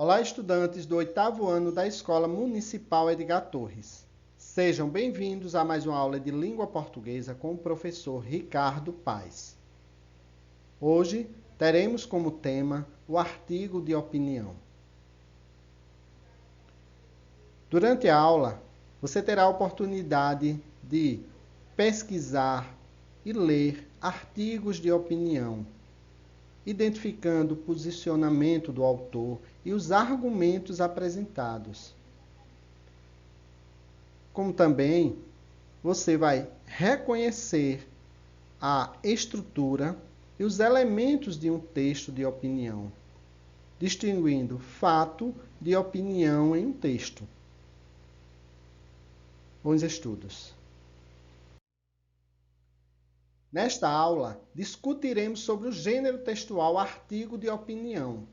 Olá, estudantes do 8º ano da Escola Municipal Edgar Torres. Sejam bem-vindos a mais uma aula de língua portuguesa com o professor Ricardo Paes. Hoje teremos como tema o artigo de opinião. Durante a aula, você terá a oportunidade de pesquisar e ler artigos de opinião, identificando o posicionamento do autor e os argumentos apresentados. Como também você vai reconhecer a estrutura e os elementos de um texto de opinião, distinguindo fato de opinião em um texto. Bons estudos! Nesta aula, discutiremos sobre o gênero textual artigo de opinião,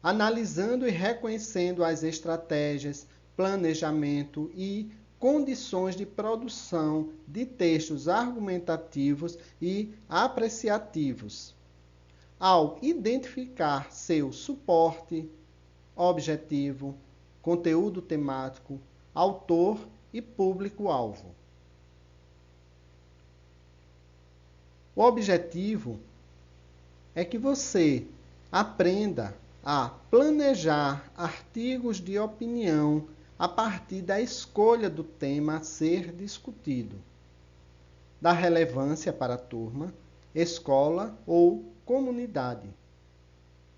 analisando e reconhecendo as estratégias, planejamento e condições de produção de textos argumentativos e apreciativos, ao identificar seu suporte, objetivo, conteúdo temático, autor e público-alvo. O objetivo é que você aprenda a planejar artigos de opinião a partir da escolha do tema a ser discutido, da relevância para a turma, escola ou comunidade,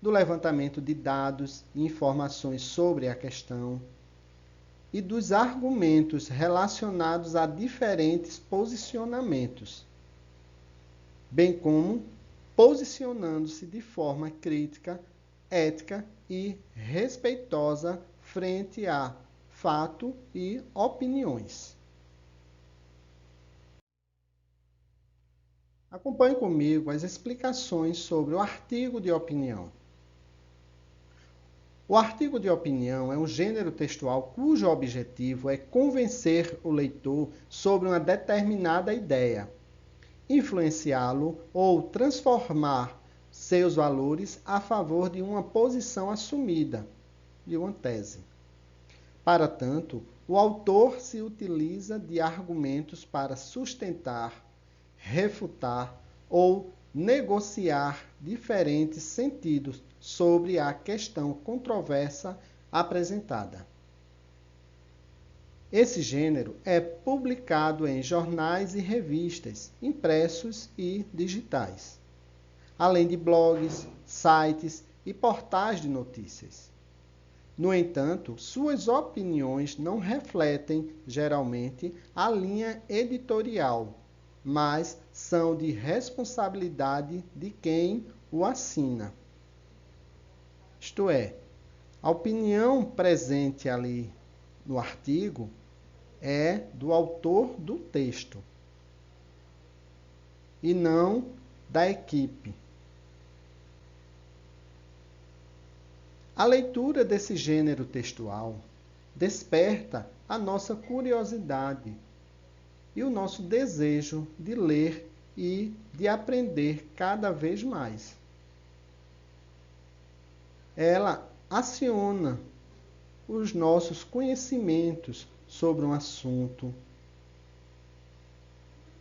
do levantamento de dados e informações sobre a questão e dos argumentos relacionados a diferentes posicionamentos, bem como posicionando-se de forma crítica, ética e respeitosa frente a fato e opiniões. Acompanhe comigo as explicações sobre o artigo de opinião. O artigo de opinião é um gênero textual cujo objetivo é convencer o leitor sobre uma determinada ideia, influenciá-lo ou transformar seus valores a favor de uma posição assumida, de uma tese. Para tanto, o autor se utiliza de argumentos para sustentar, refutar ou negociar diferentes sentidos sobre a questão controversa apresentada. Esse gênero é publicado em jornais e revistas, impressos e digitais, além de blogs, sites e portais de notícias. No entanto, suas opiniões não refletem, geralmente, a linha editorial, mas são de responsabilidade de quem o assina. Isto é, a opinião presente ali no artigo é do autor do texto e não da equipe. A leitura desse gênero textual desperta a nossa curiosidade e o nosso desejo de ler e de aprender cada vez mais. Ela aciona os nossos conhecimentos sobre um assunto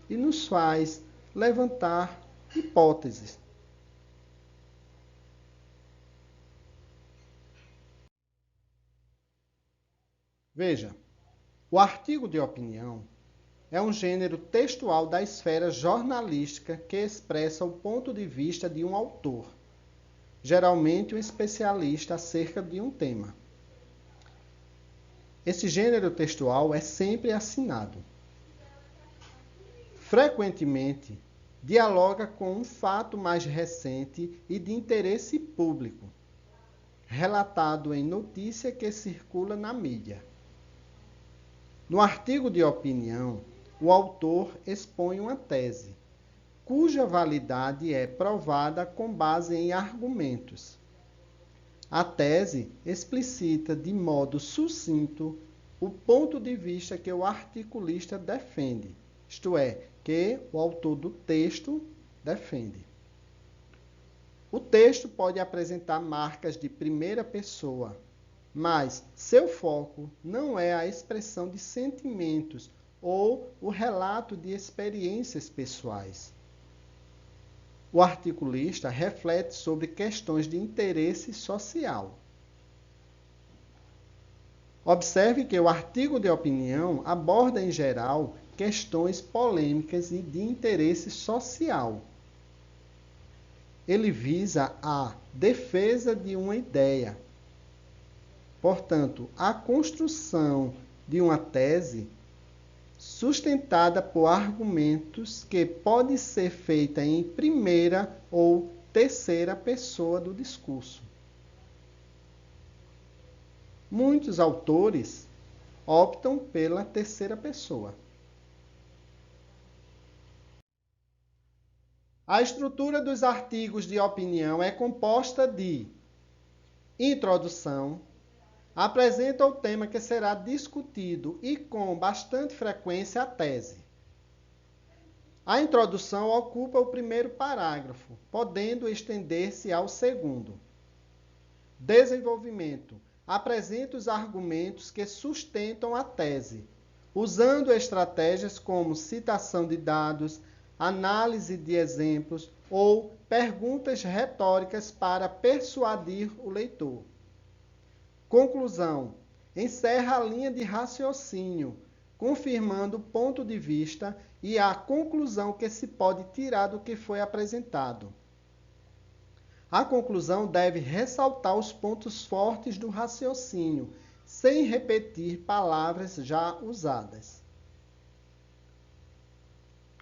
e nos faz levantar hipóteses. Veja, o artigo de opinião é um gênero textual da esfera jornalística que expressa o ponto de vista de um autor, geralmente um especialista acerca de um tema. Esse gênero textual é sempre assinado. Frequentemente, dialoga com um fato mais recente e de interesse público, relatado em notícia que circula na mídia. No artigo de opinião, o autor expõe uma tese, cuja validade é provada com base em argumentos. A tese explicita de modo sucinto o ponto de vista que o articulista defende, isto é, que o autor do texto defende. O texto pode apresentar marcas de primeira pessoa, mas seu foco não é a expressão de sentimentos ou o relato de experiências pessoais. O articulista reflete sobre questões de interesse social. Observe que o artigo de opinião aborda, em geral, questões polêmicas e de interesse social. Ele visa a defesa de uma ideia. Portanto, a construção de uma tese sustentada por argumentos que pode ser feita em primeira ou terceira pessoa do discurso. Muitos autores optam pela terceira pessoa. A estrutura dos artigos de opinião é composta de introdução, apresenta o tema que será discutido e, com bastante frequência, a tese. A introdução ocupa o primeiro parágrafo, podendo estender-se ao segundo. Desenvolvimento. Apresenta os argumentos que sustentam a tese, usando estratégias como citação de dados, análise de exemplos ou perguntas retóricas para persuadir o leitor. Conclusão. Encerra a linha de raciocínio, confirmando o ponto de vista e a conclusão que se pode tirar do que foi apresentado. A conclusão deve ressaltar os pontos fortes do raciocínio, sem repetir palavras já usadas.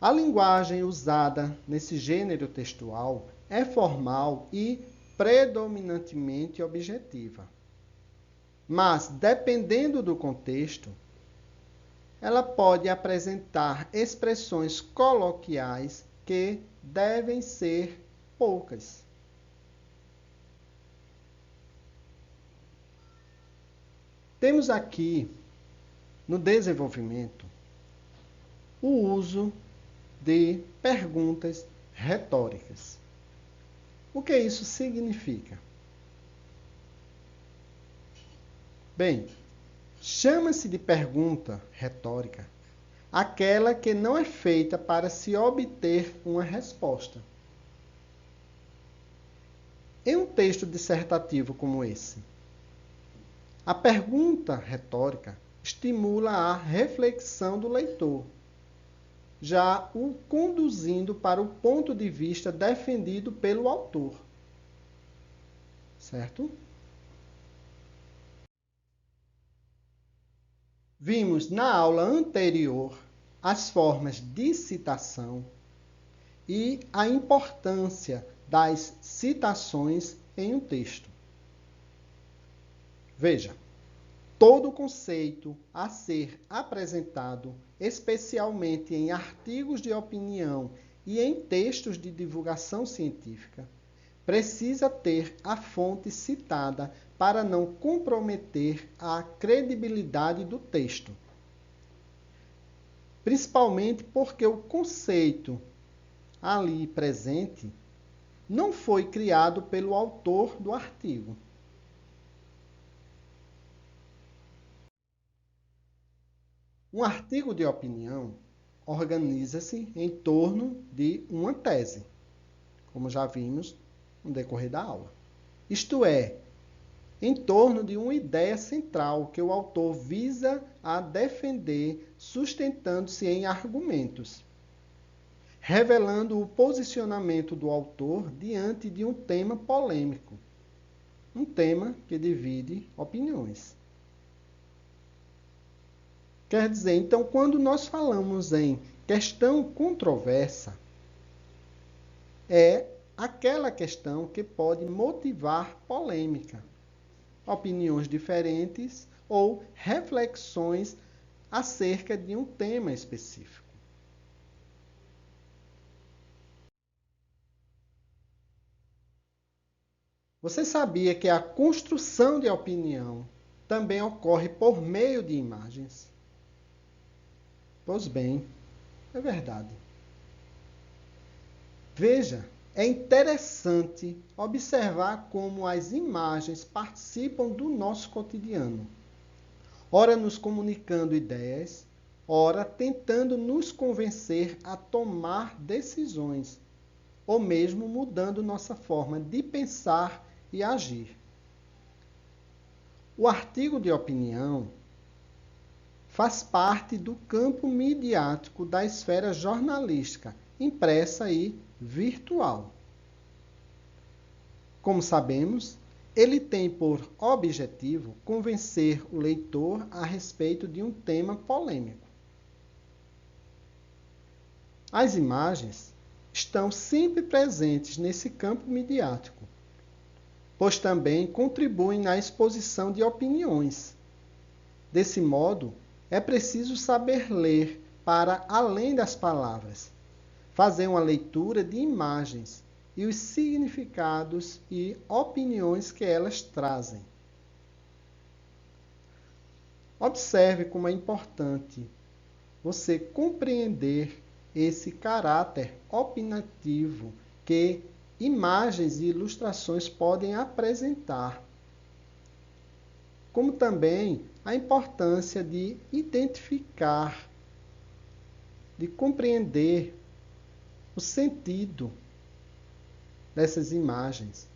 A linguagem usada nesse gênero textual é formal e predominantemente objetiva. Mas, dependendo do contexto, ela pode apresentar expressões coloquiais que devem ser poucas. Temos aqui, no desenvolvimento, o uso de perguntas retóricas. O que isso significa? Bem, chama-se de pergunta retórica aquela que não é feita para se obter uma resposta. Em um texto dissertativo como esse, a pergunta retórica estimula a reflexão do leitor, já o conduzindo para o ponto de vista defendido pelo autor. Certo? Vimos na aula anterior as formas de citação e a importância das citações em um texto. Veja, todo conceito a ser apresentado, especialmente em artigos de opinião e em textos de divulgação científica, precisa ter a fonte citada para não comprometer a credibilidade do texto. Principalmente porque o conceito ali presente não foi criado pelo autor do artigo. Um artigo de opinião organiza-se em torno de uma tese, como já vimos no decorrer da aula. Isto é, em torno de uma ideia central que o autor visa a defender, sustentando-se em argumentos, revelando o posicionamento do autor diante de um tema polêmico, um tema que divide opiniões. Quer dizer, então, quando nós falamos em questão controversa, é aquela questão que pode motivar polêmica, opiniões diferentes ou reflexões acerca de um tema específico. Você sabia que a construção de opinião também ocorre por meio de imagens? Pois bem, é verdade. Veja É interessante observar como as imagens participam do nosso cotidiano, ora nos comunicando ideias, ora tentando nos convencer a tomar decisões, ou mesmo mudando nossa forma de pensar e agir. O artigo de opinião faz parte do campo midiático da esfera jornalística, impressa e virtual. Como sabemos, ele tem por objetivo convencer o leitor a respeito de um tema polêmico. As imagens estão sempre presentes nesse campo midiático, pois também contribuem na exposição de opiniões. Desse modo, é preciso saber ler para além das palavras, fazer uma leitura de imagens e os significados e opiniões que elas trazem. Observe como é importante você compreender esse caráter opinativo que imagens e ilustrações podem apresentar, como também a importância de identificar, de compreender o sentido dessas imagens,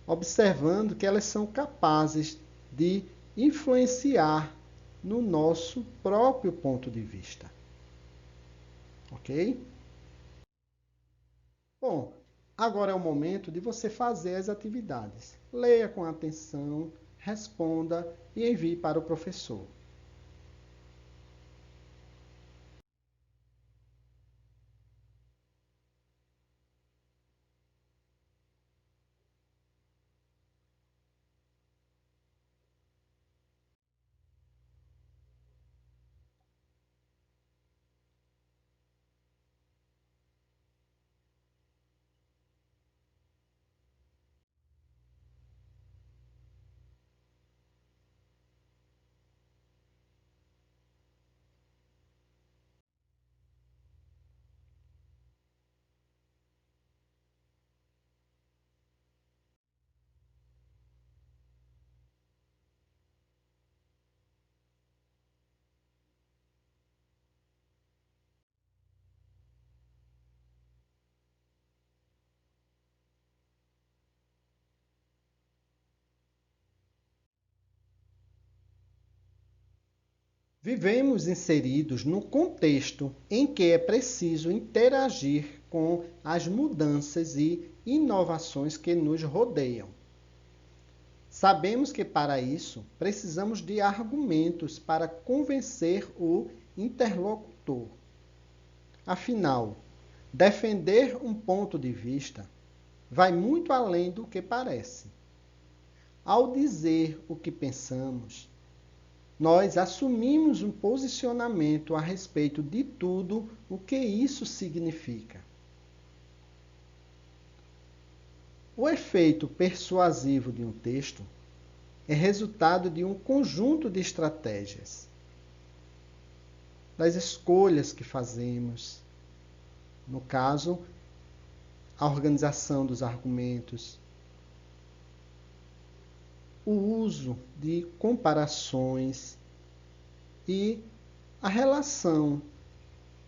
observando que elas são capazes de influenciar no nosso próprio ponto de vista. Ok? Bom, agora é o momento de você fazer as atividades. Leia com atenção, responda e envie para o professor. Vivemos inseridos no contexto em que é preciso interagir com as mudanças e inovações que nos rodeiam. Sabemos que para isso precisamos de argumentos para convencer o interlocutor. Afinal, defender um ponto de vista vai muito além do que parece. Ao dizer o que pensamos, nós assumimos um posicionamento a respeito de tudo o que isso significa. O efeito persuasivo de um texto é resultado de um conjunto de estratégias, das escolhas que fazemos, no caso, a organização dos argumentos, o uso de comparações e a relação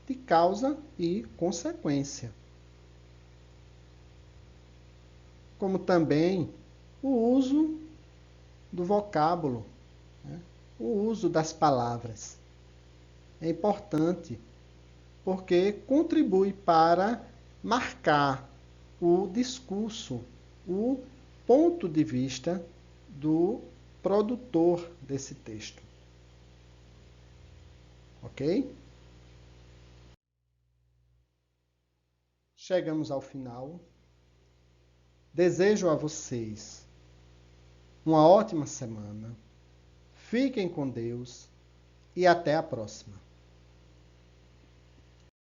de causa e consequência. Como também o uso do vocábulo, né? O uso das palavras. É importante porque contribui para marcar o discurso, o ponto de vista do produtor desse texto. Ok? Chegamos ao final. Desejo a vocês uma ótima semana. Fiquem com Deus e até a próxima.